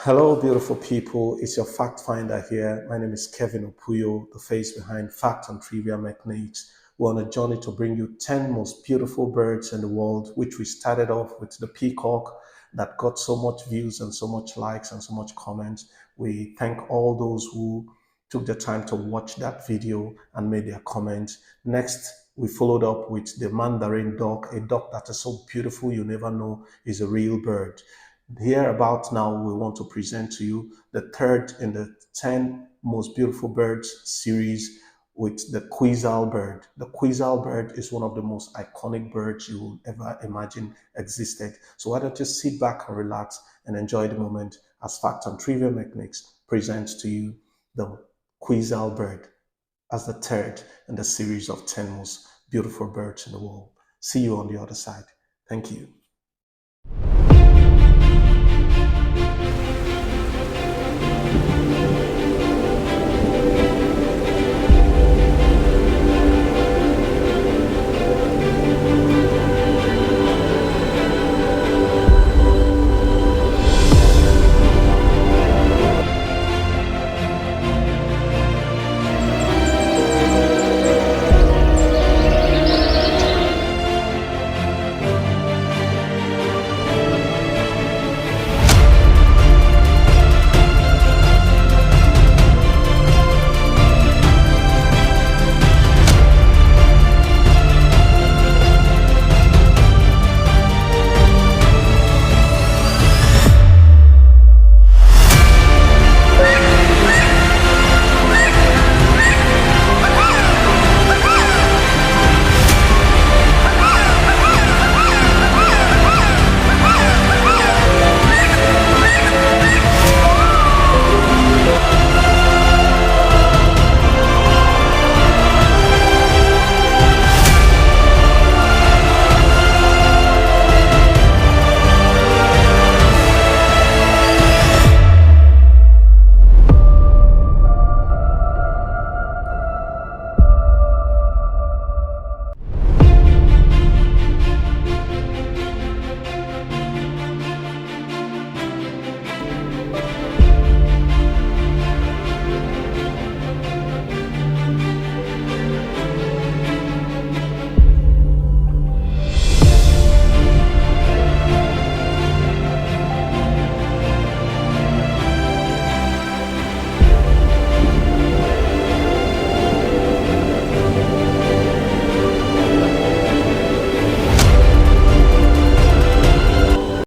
Hello, beautiful people. It's your fact finder here. My name is Kevin Opuyo, the face behind Fact and Trivia Mechanics. We're on a journey to bring you 10 most beautiful birds in the world, which we started off with the peacock that got so much views and so much likes and so much comments. We thank all those who took the time to watch that video and made their comments. Next, we followed up with the mandarin duck, a duck that is so beautiful you never know is a real bird. Here about now, we want to present to you the third in the 10 most beautiful birds series with the Quetzal bird. The Quetzal bird is one of the most iconic birds you will ever imagine existed. So why don't you sit back and relax and enjoy the moment as Fact and Trivia Mechanics presents to you the Quetzal bird as the third in the series of 10 most beautiful birds in the world. See you on the other side. Thank you.